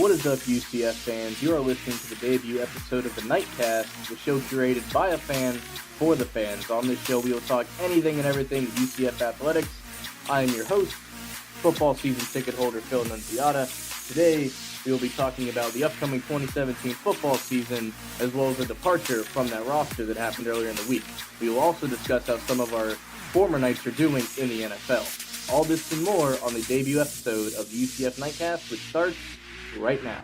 What is up, UCF fans? You are listening to the debut episode of the Nightcast, the show curated by a fan for the fans. On this show, we will talk anything and everything UCF athletics. I am your host, football season ticket holder Phil Nunziata. Today, we will be talking about the upcoming 2017 football season, as well as a departure from that roster that happened earlier in the week. We will also discuss how some of our former Knights are doing in the NFL. All this and more on the debut episode of the UCF Nightcast, which starts right now.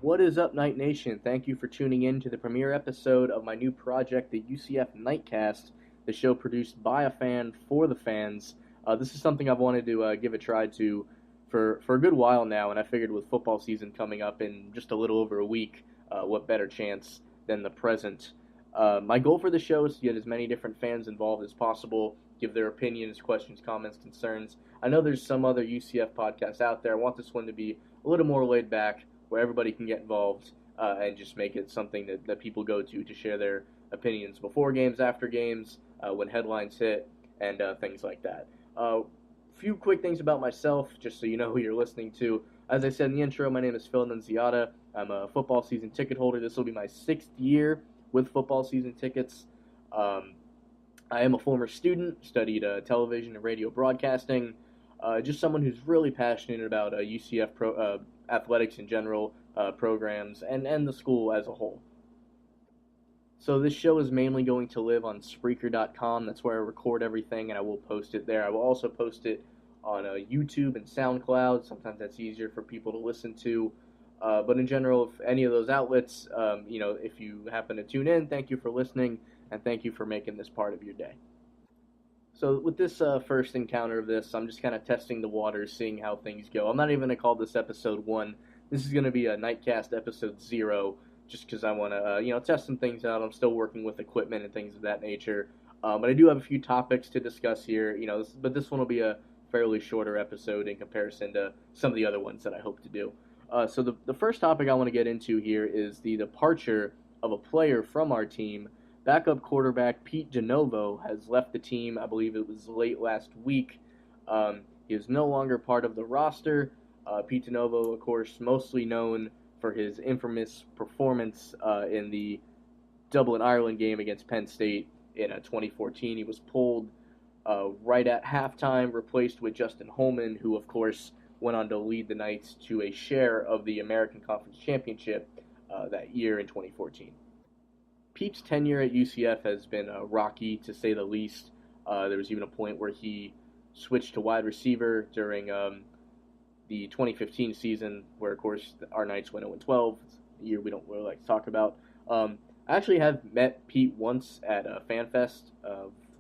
What is up, Knight Nation? Thank you for tuning in to the premiere episode of my new project, the UCF Nightcast, the show produced by a fan for the fans. This is something I've wanted to give a try to for a good while now, and I figured with football season coming up in just a little over a week, what better chance than the present. My goal for the show is to get as many different fans involved as possible, give their opinions, questions, comments, concerns. I know there's some other UCF podcasts out there. I want this one to be a little more laid back, where everybody can get involved and just make it something that people go to share their opinions before games, after games, when headlines hit, and things like that. Few quick things about myself, just so you know who you're listening to. As I said in the intro, my name is Phil Nunziata. I'm a football season ticket holder. This will be my 6th year with football season tickets. I am a former student, studied television and radio broadcasting, just someone who's really passionate about UCF athletics in general, programs, and the school as a whole. So this show is mainly going to live on Spreaker.com. That's where I record everything, and I will post it there. I will also post it on YouTube and SoundCloud. Sometimes that's easier for people to listen to. But in general, if any of those outlets, if you happen to tune in, thank you for listening, and thank you for making this part of your day. So with this first encounter of this, I'm just kind of testing the waters, seeing how things go. I'm not even going to call this episode 1. This is going to be a Nightcast episode 0, just because I want to, test some things out. I'm still working with equipment and things of that nature. But I do have a few topics to discuss here, but this one will be a fairly shorter episode in comparison to some of the other ones that I hope to do. So the first topic I want to get into here is the departure of a player from our team. Backup quarterback Pete DeNovo has left the team. I believe it was late last week. He is no longer part of the roster. Pete DeNovo, of course, mostly known for his infamous performance in the Dublin, Ireland game against Penn State in 2014. He was pulled right at halftime, replaced with Justin Holman, who, of course, went on to lead the Knights to a share of the American Conference Championship that year in 2014. Pete's tenure at UCF has been rocky, to say the least. There was even a point where he switched to wide receiver during the 2015 season, where, of course, our Knights went 0-12, a year we don't really like to talk about. I actually have met Pete once at FanFest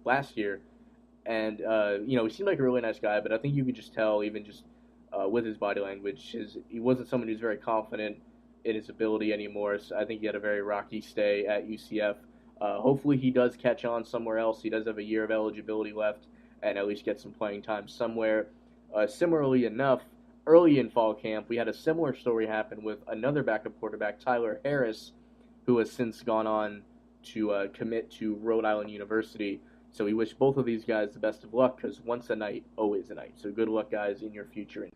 last year, and, he seemed like a really nice guy, but I think you could just tell, even just with his body language, he wasn't someone who's very confident in his ability anymore. So I think he had a very rocky stay at UCF. Hopefully he does catch on somewhere else. He does have a year of eligibility left and at least get some playing time somewhere. Similarly enough, early in fall camp, we had a similar story happen with another backup quarterback, Tyler Harris, who has since gone on to commit to Rhode Island University. So we wish both of these guys the best of luck, because once a Knight, always a Knight. So good luck, guys, in your future.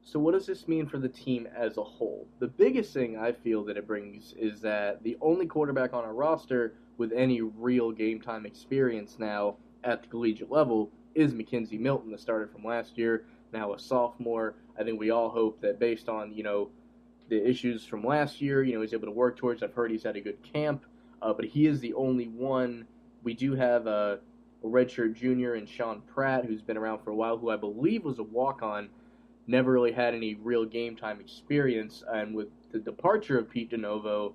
So what does this mean for the team as a whole? The biggest thing I feel that it brings is that the only quarterback on our roster with any real game time experience now at the collegiate level is Mackenzie Milton, the starter from last year, now a sophomore. I think we all hope that based on, the issues from last year, he's able to work towards. I've heard he's had a good camp, but he is the only one. We do have a redshirt junior in Sean Pratt, who's been around for a while, who I believe was a walk-on. Never really had any real game time experience, and with the departure of Pete DeNovo,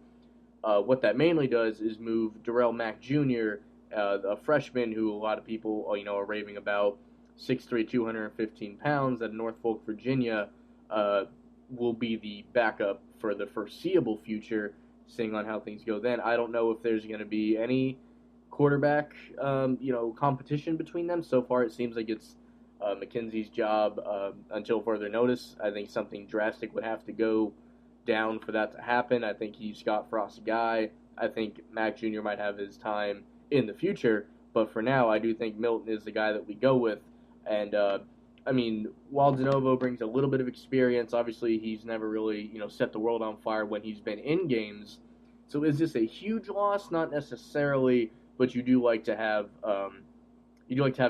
what that mainly does is move Darrell Mack Jr., a freshman who a lot of people are raving about, 6'3", 215 pounds, at Norfolk, Virginia, will be the backup for the foreseeable future, seeing on how things go then. I don't know if there's going to be any quarterback competition between them. So far it seems like it's Mackenzie's job until further notice. I think something drastic would have to go down for that to happen. I think he's Scott Frost's guy. I think Mac Jr. might have his time in the future, but for now, I do think Milton is the guy that we go with. And I mean, while DeNovo brings a little bit of experience, obviously he's never really, set the world on fire when he's been in games. So is this a huge loss? Not necessarily, but you do like to have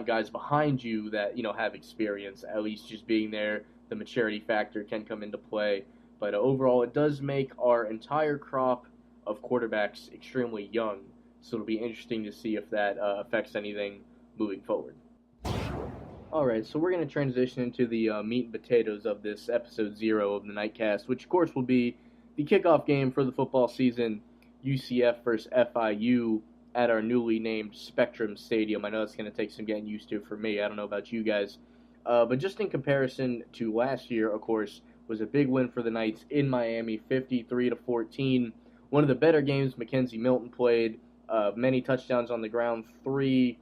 guys behind you that have experience. At least just being there, the maturity factor can come into play. But overall, it does make our entire crop of quarterbacks extremely young. So it'll be interesting to see if that affects anything moving forward. All right, so we're going to transition into the meat and potatoes of this episode 0 of the Nightcast, which of course will be the kickoff game for the football season, UCF versus FIU at our newly named Spectrum Stadium. I know it's going to take some getting used to for me. I don't know about you guys. But just in comparison to last year, of course, was a big win for the Knights in Miami, 53-14. One of the better games McKenzie Milton played. Many touchdowns on the ground, 3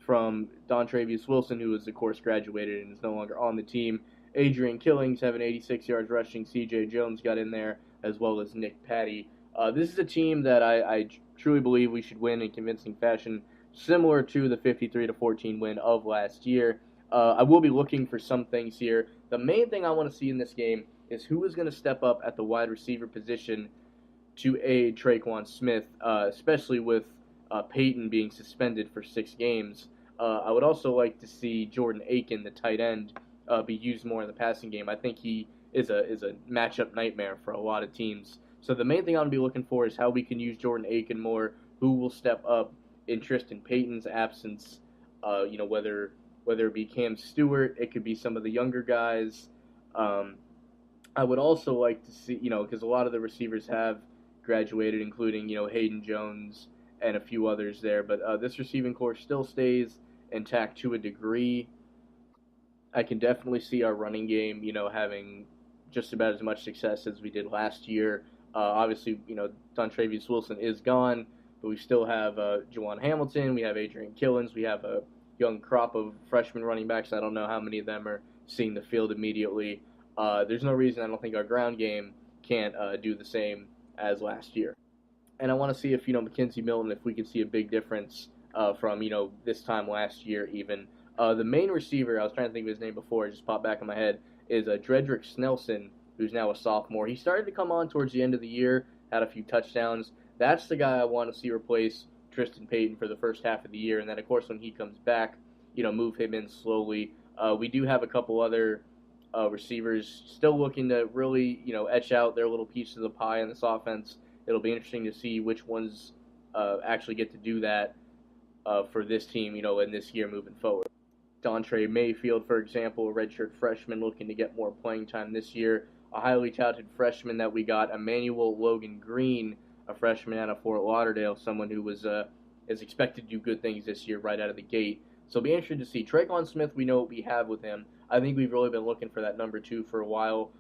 from Dontravius Wilson, who is, of course, graduated and is no longer on the team. Adrian Killings having 86 yards rushing. C.J. Jones got in there, as well as Nick Patty. This is a team that I truly believe we should win in convincing fashion, similar to the 53-14 win of last year. I will be looking for some things here. The main thing I want to see in this game is who is going to step up at the wide receiver position to aid Traquan Smith, especially with Peyton being suspended for 6 games. I would also like to see Jordan Aiken, the tight end, be used more in the passing game. I think he is a matchup nightmare for a lot of teams. So the main thing I'm going to be looking for is how we can use Jordan Aiken more, who will step up in Tristan Payton's absence, whether it be Cam Stewart, it could be some of the younger guys. I would also like to see, because a lot of the receivers have graduated, including, Hayden Jones and a few others there. But this receiving corps still stays intact to a degree. I can definitely see our running game, having just about as much success as we did last year. Obviously, Dontravius Wilson is gone, but we still have Juwan Hamilton. We have Adrian Killins. We have a young crop of freshman running backs. I don't know how many of them are seeing the field immediately. There's no reason I don't think our ground game can't do the same as last year. And I want to see if, McKenzie Milton, if we can see a big difference from, this time last year even. The main receiver, I was trying to think of his name before, it just popped back in my head, is Dredrick Snelson, who's now a sophomore. He started to come on towards the end of the year, had a few touchdowns. That's the guy I want to see replace Tristan Payton for the first half of the year. And then, of course, when he comes back, move him in slowly. We do have a couple other receivers still looking to really, etch out their little piece of the pie in this offense. It'll be interesting to see which ones actually get to do that for this team, in this year moving forward. Dontre Mayfield, for example, a redshirt freshman looking to get more playing time this year. A highly touted freshman that we got, Emmanuel Logan Green, a freshman out of Fort Lauderdale, someone who is expected to do good things this year right out of the gate. So it'll be interesting to see. Traquan Smith, we know what we have with him. I think we've really been looking for that number 2 for a while.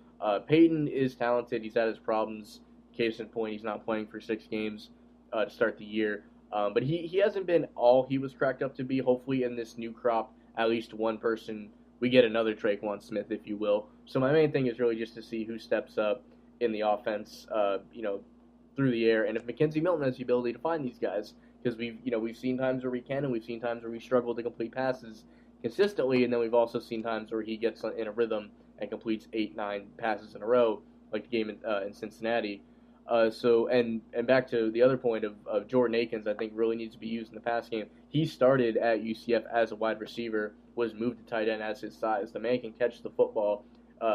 Peyton is talented. He's had his problems. Case in point, he's not playing for 6 games to start the year. But he hasn't been all he was cracked up to be. Hopefully in this new crop, at least one person, we get another Traquan Smith, if you will. So my main thing is really just to see who steps up in the offense, through the air. And if McKenzie Milton has the ability to find these guys, because we've seen times where we can, and we've seen times where we struggle to complete passes consistently, and then we've also seen times where he gets in a rhythm and completes 8-9 passes in a row, like the game in Cincinnati. And back to the other point of Jordan Akins, I think really needs to be used in the pass game. He started at UCF as a wide receiver, was moved to tight end as his size. The man can catch the football.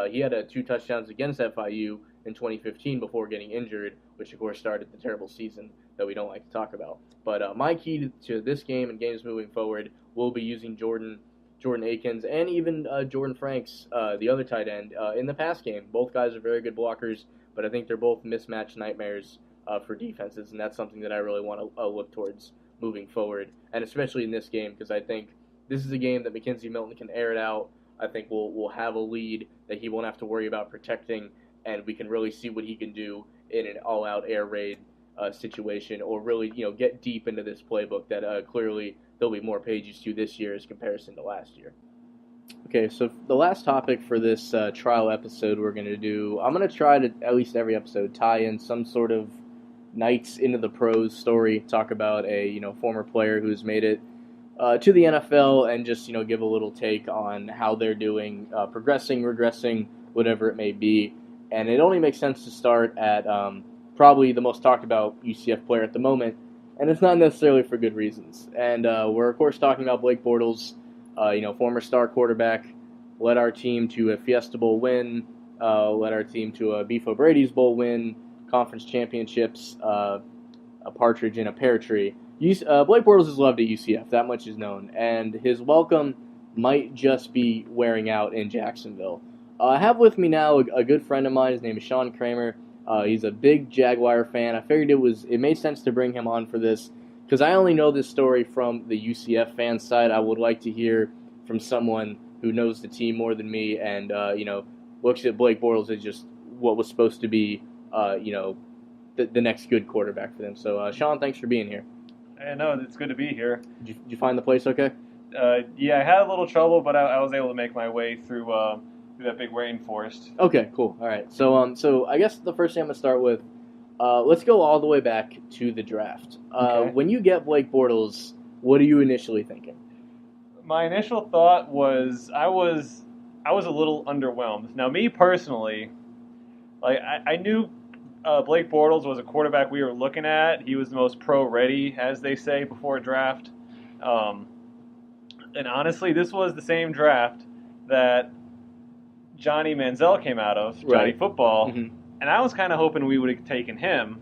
He had 2 touchdowns against FIU in 2015 before getting injured, which of course started the terrible season that we don't like to talk about. But my key to this game and games moving forward will be using Jordan Akins and even Jordan Franks, the other tight end, in the pass game. Both guys are very good blockers, but I think they're both mismatched nightmares for defenses, and that's something that I really want to look towards moving forward, and especially in this game, because I think this is a game that McKenzie Milton can air it out. I think we'll have a lead that he won't have to worry about protecting, and we can really see what he can do in an all-out air raid situation, or really get deep into this playbook that clearly there'll be more pages to this year as comparison to last year. Okay, so the last topic for this trial episode we're going to do, I'm going to try to, at least every episode, tie in some sort of Knights into the pros story, talk about a former player who's made it to the NFL and just give a little take on how they're doing, progressing, regressing, whatever it may be. And it only makes sense to start at probably the most talked about UCF player at the moment, and it's not necessarily for good reasons. And we're of course talking about Blake Bortles, former star quarterback, led our team to a Fiesta Bowl win, led our team to a Beef O'Brady's Bowl win, conference championships, a partridge in a pear tree. Blake Bortles is loved at UCF, that much is known, and his welcome might just be wearing out in Jacksonville. I have with me now a good friend of mine. His name is Sean Kramer. He's a big Jaguar fan. I figured it made sense to bring him on for this because I only know this story from the UCF fan side. I would like to hear from someone who knows the team more than me and looks at Blake Bortles as just what was supposed to be the next good quarterback for them. So Sean, thanks for being here. I know, it's good to be here. Did you find the place okay? Yeah, I had a little trouble, but I was able to make my way through that big rainforest. Okay, cool. All right. So I guess the first thing I'm going to start with, let's go all the way back to the draft. Okay. When you get Blake Bortles, what are you initially thinking? My initial thought was I was a little underwhelmed. Now, me personally, I knew Blake Bortles was a quarterback we were looking at. He was the most pro-ready, as they say, before a draft. And honestly, this was the same draft that Johnny Manziel came out of, Johnny Right. Football, Mm-hmm. and I was kind of hoping we would have taken him.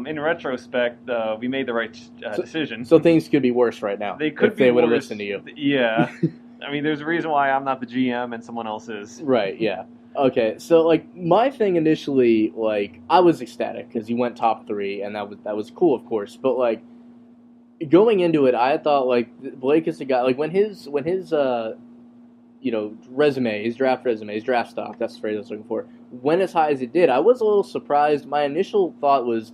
In retrospect, we made the right decision. So things could be worse right now. They could if be they would have worse. listened to you. Yeah. I mean, there's a reason why I'm not the GM and someone else is. Right, yeah. Okay, so my thing initially, I was ecstatic because he went top 3, and that was cool, of course. But going into it, I thought Blake is the guy. When his resume, his draft resume, his draft stock, that's the phrase I was looking for, went as high as it did. I was a little surprised. My initial thought was,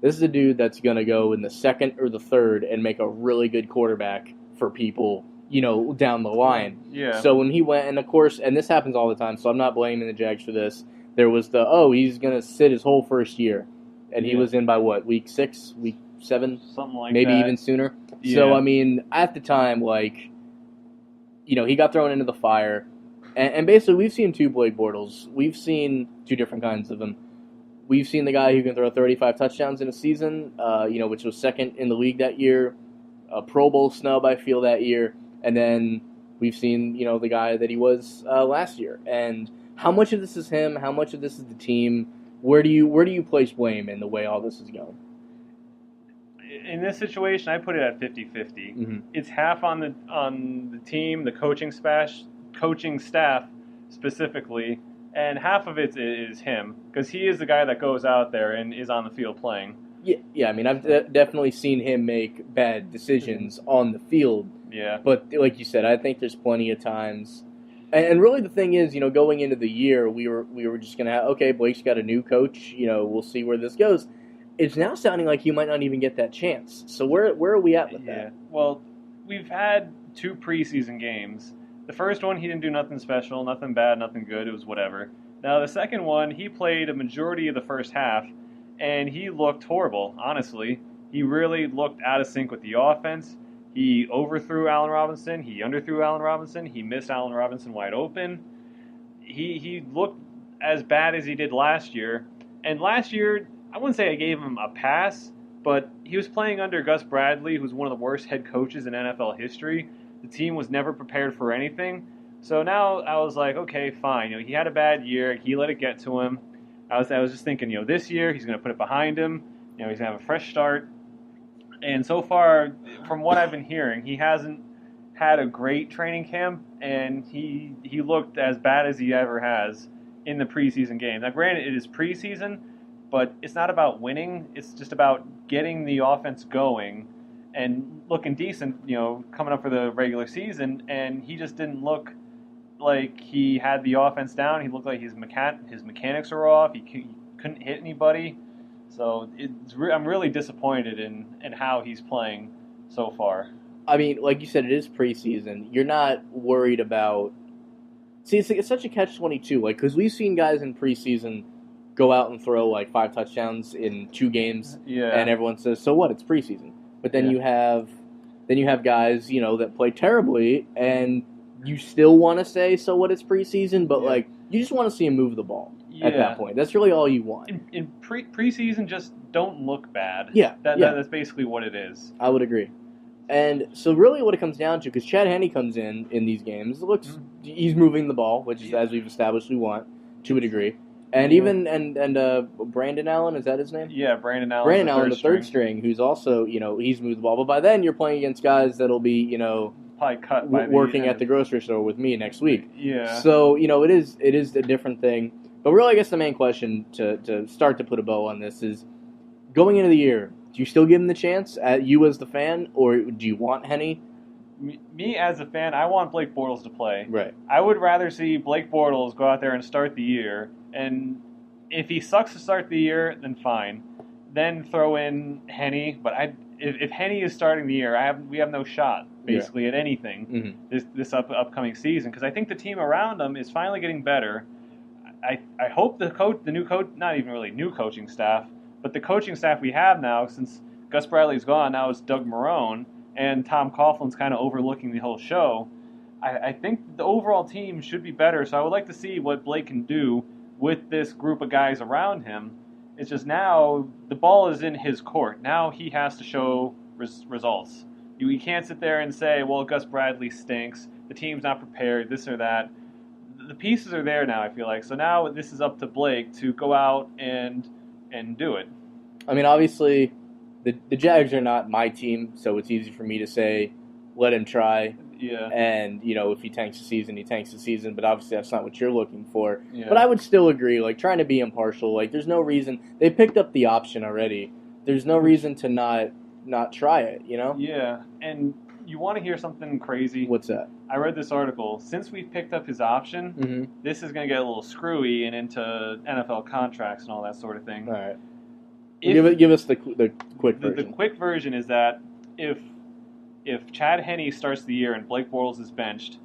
this is a dude that's gonna go in the 2nd or the 3rd and make a really good quarterback for people, down the line. Yeah. So when he went, and of course, and this happens all the time, so I'm not blaming the Jags for this. There was he's going to sit his whole first year. And he was in by what, week 6, week 7? Something like maybe that. even sooner. Yeah. So, I mean, at the time, he got thrown into the fire. And basically, we've seen 2 Blake Bortles. We've seen 2 different kinds of them. We've seen the guy who can throw 35 touchdowns in a season, which was 2nd in the league that year. A Pro Bowl snub, I feel, that year. And then we've seen, the guy that he was last year. And how much of this is him? How much of this is the team? Where do you place blame in the way all this is going? In this situation, I put it at 50-50. Mm-hmm. It's half on the team, the coaching staff specifically, and half of it is him because he is the guy that goes out there and is on the field playing. Yeah. I mean, I've definitely seen him make bad decisions on the field. Yeah. But like you said, I think there's plenty of times. And really the thing is, going into the year, we were just going to have, okay, Blake's got a new coach, we'll see where this goes. It's now sounding like he might not even get that chance. So where are we at with that? Well, we've had 2 preseason games. The first one, he didn't do nothing special, nothing bad, nothing good. It was whatever. Now, the second one, he played a majority of the first half, and he looked horrible, honestly. He really looked out of sync with the offense. He overthrew Allen Robinson. He underthrew Allen Robinson. He missed Allen Robinson wide open. He looked as bad as he did last year. And last year, I wouldn't say I gave him a pass, but he was playing under Gus Bradley, who's one of the worst head coaches in NFL history. The team was never prepared for anything. So now I was like, okay, fine. He had a bad year. He let it get to him. I was just thinking, this year he's going to put it behind him. He's going to have a fresh start. And so far, from what I've been hearing, he hasn't had a great training camp, and he looked as bad as he ever has in the preseason game. Now, granted, it is preseason, but it's not about winning. It's just about getting the offense going and looking decent, coming up for the regular season. And he just didn't look like he had the offense down. He looked like his mechanics are off. He couldn't hit anybody. So I'm really disappointed in how he's playing so far. I mean, like you said, it is preseason. You're not worried about... See, it's such a catch-22. Because we've seen guys in preseason go out and throw 5 touchdowns in 2 games, Yeah. and everyone says, so what? It's preseason. But then you have Then you have guys, that play terribly, and you still want to say, so what, it's preseason, but, you just want to see him move the ball at that point. That's really all you want. In preseason, just don't look bad. Yeah. That's basically what it is. I would agree. And so really what it comes down to, because Chad Henne comes in these games, he's moving the ball, which is, as we've established, we want, to a degree. And even Brandon Allen, is that his name? Yeah, Brandon Allen. Brandon Allen, the third string, who's also, he's moved the ball. But by then, you're playing against guys that'll be, probably cut by working at the grocery store with me next week. Yeah. So, it is a different thing. But really, I guess the main question to start to put a bow on this is, going into the year, do you still give him the chance, you as the fan, or do you want Henne? Me as a fan, I want Blake Bortles to play. Right. I would rather see Blake Bortles go out there and start the year, and if he sucks to start the year, then fine. Then throw in Henne. But if Henne is starting the year, we have no shot basically at anything this upcoming season, because I think the team around him is finally getting better. I hope the new coach, not even really new coaching staff, but the coaching staff we have now, since Gus Bradley's gone, now it's Doug Marrone, and Tom Coughlin's kind of overlooking the whole show. I think the overall team should be better, so I would like to see what Blake can do with this group of guys around him. It's just now the ball is in his court. Now he has to show results. You can't sit there and say, well, Gus Bradley stinks, the team's not prepared, this or that. The pieces are there now, I feel like. So now this is up to Blake to go out and do it. I mean, obviously, the Jags are not my team, so it's easy for me to say, let him try. Yeah. And, if he tanks the season, he tanks the season. But obviously that's not what you're looking for. Yeah. But I would still agree, trying to be impartial. There's no reason. They picked up the option already. There's no reason to not try it, Yeah. And you want to hear something crazy? What's that? I read this article. Since we've picked up his option, this is going to get a little screwy and into NFL contracts and all that sort of thing. All right. Give us the quick version. The quick version is that if Chad Henne starts the year and Blake Bortles is benched,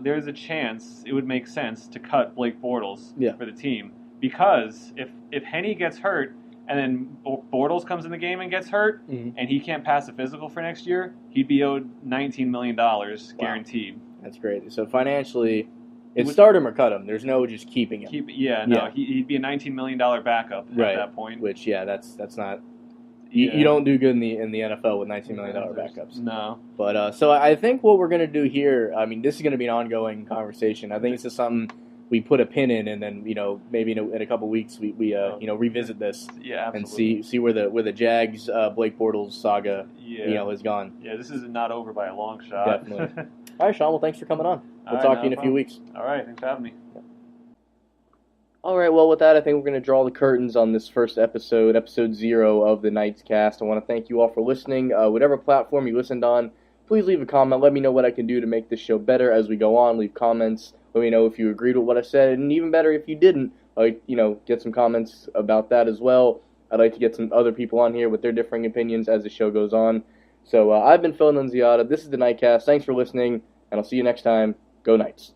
there's a chance it would make sense to cut Blake Bortles for the team, because if Henne gets hurt and then Bortles comes in the game and gets hurt and he can't pass a physical for next year, he'd be owed $19 million guaranteed. That's great. So financially, it's start him or cut him. There's no just keeping him. He'd be a $19 million backup at that point. Which, that's not... You don't do good in the NFL with $19 million backups. No. But so I think what we're going to do here, I mean, this is going to be an ongoing conversation. I think this is something we put a pin in, and then maybe in a couple weeks we revisit this and see where the Jags Blake Bortles saga has gone. Yeah, this is not over by a long shot. Definitely. All right, Sean. Well, thanks for coming on. We'll talk to you in a few weeks. All right, thanks for having me. All right, well, with that, I think we're going to draw the curtains on this first episode 0 of the Knights Cast. I want to thank you all for listening. Whatever platform you listened on, please leave a comment. Let me know what I can do to make this show better as we go on. Leave comments. Let me know if you agreed with what I said, and even better if you didn't. Get some comments about that as well. I'd like to get some other people on here with their differing opinions as the show goes on. So I've been Phil Nunziata. This is the Knight Cast. Thanks for listening, and I'll see you next time. Go Knights.